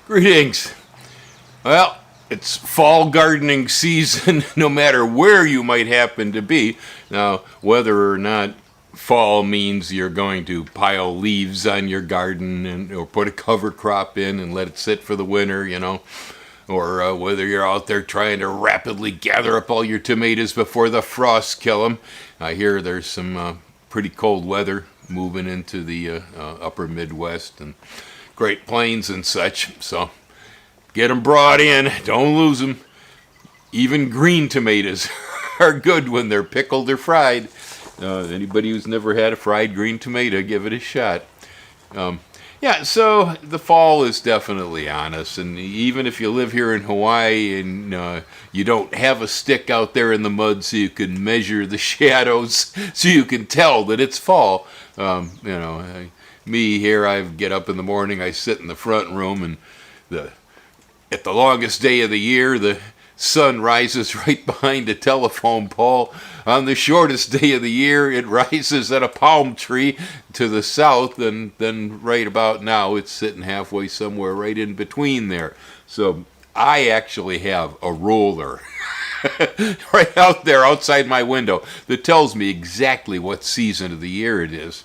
Greetings. Well, it's fall gardening season no matter where you might happen to be. Now, whether or not fall means you're going to pile leaves on your garden or put a cover crop in and let it sit for the winter, or whether you're out there trying to rapidly gather up all your tomatoes before the frosts kill them. I hear there's some pretty cold weather moving into the upper Midwest and Great Plains and such, so get them brought in, don't lose them. Even green tomatoes are good when they're pickled or fried. Anybody who's never had a fried green tomato, give it a shot. So the fall is definitely on us, and even if you live here in Hawaii and you don't have a stick out there in the mud so you can measure the shadows, so you can tell that it's fall, me here, I get up in the morning, I sit in the front room, and at the longest day of the year, the sun rises right behind a telephone pole. On the shortest day of the year, it rises at a palm tree to the south, and then right about now, it's sitting halfway somewhere right in between there. So I actually have a ruler right out there outside my window that tells me exactly what season of the year it is.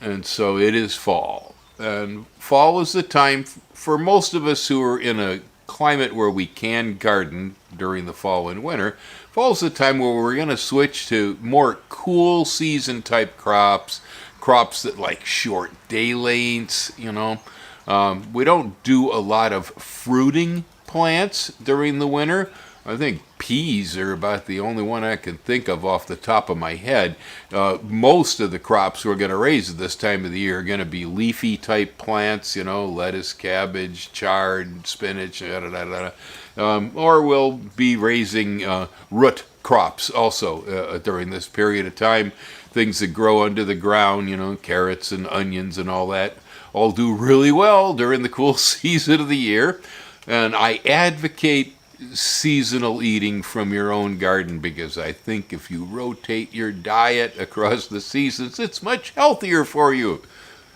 And so it is fall. And fall is the time for most of us who are in a climate where we can garden during the fall and winter. Fall is the time where we're going to switch to more cool season type crops that like short day lengths, We don't do a lot of fruiting plants during the winter. I think peas are about the only one I can think of off the top of my head. Most of the crops we're going to raise at this time of the year are going to be leafy type plants, lettuce, cabbage, chard, spinach, or we'll be raising root crops also during this period of time. Things that grow under the ground, carrots and onions and all that, all do really well during the cool season of the year. And I advocate seasonal eating from your own garden because I think if you rotate your diet across the seasons, it's much healthier for you.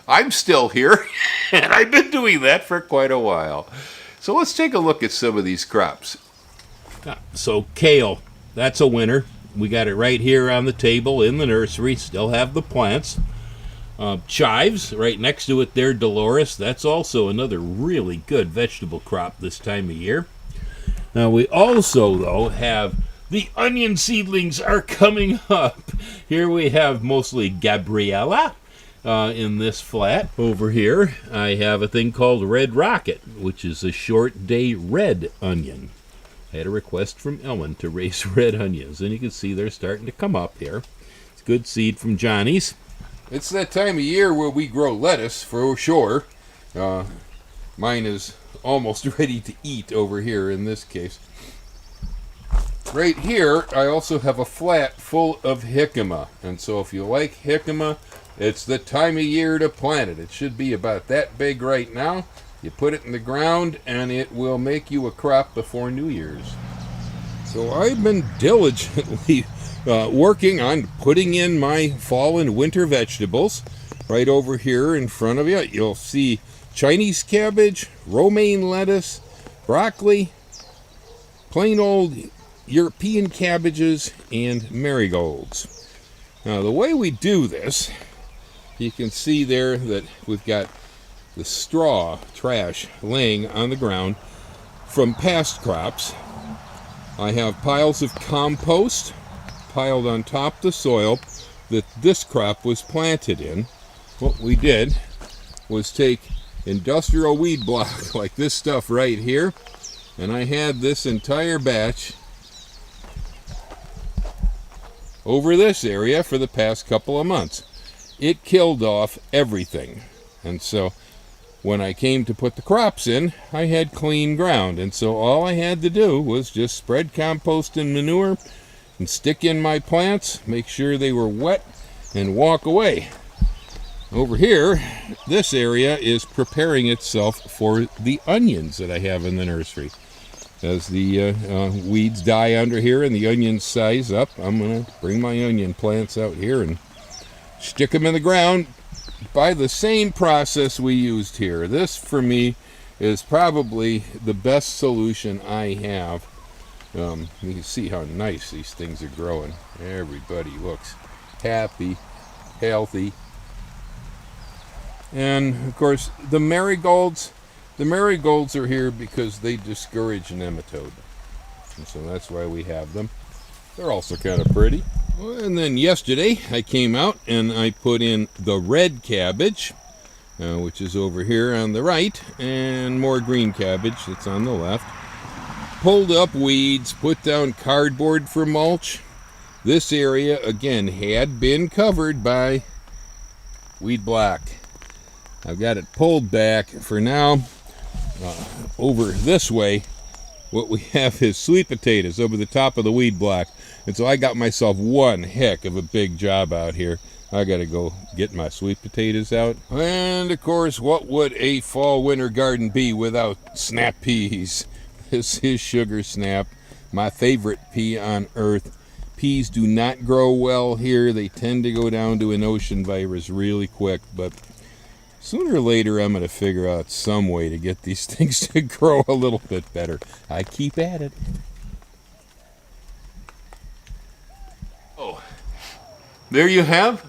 I'm still here, and I've been doing that for quite a while. So let's take a look at some of these crops. So kale, that's a winner. We got it right here on the table in the nursery, still have the plants. Chives, right next to it there, Dolores, that's also another really good vegetable crop this time of year. Now we also, though, have the onion seedlings are coming up. Here we have mostly Gabriella in this flat. Over here I have a thing called Red Rocket, which is a short day red onion. I had a request from Ellen to raise red onions, and you can see they're starting to come up here. It's good seed from Johnny's. It's that time of year where we grow lettuce for sure. Mine is almost ready to eat over here in this case. Right here, I also have a flat full of jicama. And so if you like jicama, it's the time of year to plant it. It should be about that big right now. You put it in the ground and it will make you a crop before New Year's. So I've been diligently working on putting in my fall and winter vegetables. Right over here in front of you, you'll see Chinese cabbage, romaine lettuce, broccoli, plain old European cabbages, and marigolds. Now the way we do this, you can see there that we've got the straw trash laying on the ground from past crops. I have piles of compost piled on top of the soil that this crop was planted in. What we did was take industrial weed block like this stuff right here, and I had this entire batch over this area for the past couple of months. It killed off everything, and so when I came to put the crops in, I had clean ground, and so all I had to do was just spread compost and manure and stick in my plants, make sure they were wet, and walk away. Over here, this area is preparing itself for the onions that I have in the nursery. As the weeds die under here and the onions size up, I'm going to bring my onion plants out here and stick them in the ground by the same process we used here. This, for me, is probably the best solution I have. You can see how nice these things are growing. Everybody looks happy, healthy. And of course, the marigolds are here because they discourage nematode. And so that's why we have them. They're also kind of pretty. And then yesterday I came out and I put in the red cabbage, which is over here on the right, and more green cabbage that's on the left. Pulled up weeds, put down cardboard for mulch. This area, again, had been covered by weed block. I've got it pulled back for now. Over this way, what we have is sweet potatoes over the top of the weed block. And so I got myself one heck of a big job out here. I gotta go get my sweet potatoes out. And of course, what would a fall winter garden be without snap peas? This is sugar snap, my favorite pea on earth. Peas do not grow well here. They tend to go down to an ocean virus really quick, but sooner or later I'm going to figure out some way to get these things to grow a little bit better. I keep at it. Oh, there you have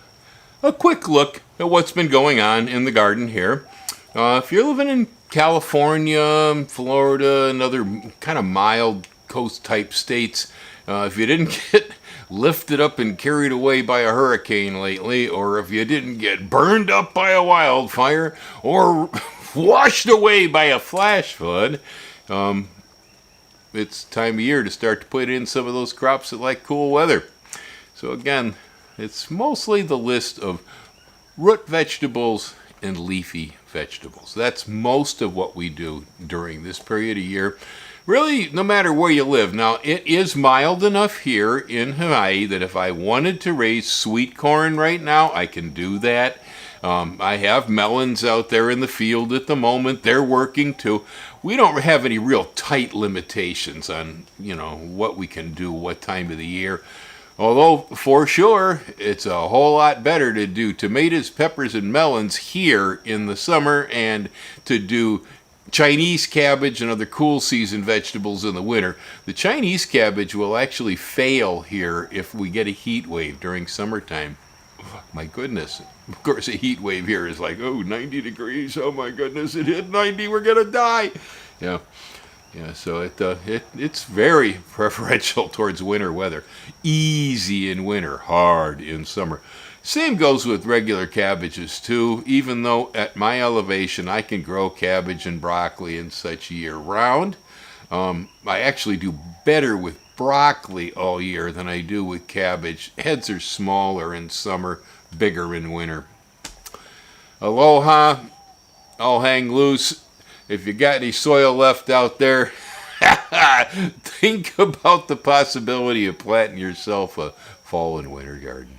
a quick look at what's been going on in the garden here. If you're living in California, Florida, and other kind of mild coast type states, if you didn't get lifted up and carried away by a hurricane lately, or if you didn't get burned up by a wildfire, or washed away by a flash flood, it's time of year to start to put in some of those crops that like cool weather. So again, it's mostly the list of root vegetables and leafy vegetables. That's most of what we do during this period of year. Really, no matter where you live. Now, it is mild enough here in Hawaii that if I wanted to raise sweet corn right now, I can do that. I have melons out there in the field at the moment. They're working too. We don't have any real tight limitations on, what we can do, what time of the year. Although, for sure, it's a whole lot better to do tomatoes, peppers, and melons here in the summer and to do Chinese cabbage and other cool season vegetables in the winter. The Chinese cabbage will actually fail here if we get a heat wave during summertime. My goodness. Of course, a heat wave here is like, 90 degrees. Oh my goodness, it hit 90. We're going to die. Yeah, so it's very preferential towards winter weather. Easy in winter, hard in summer. Same goes with regular cabbages too, even though at my elevation I can grow cabbage and broccoli and such year round. I actually do better with broccoli all year than I do with cabbage. Heads are smaller in summer, bigger in winter. Aloha, I'll hang loose. If you got any soil left out there, think about the possibility of planting yourself a fall and winter garden.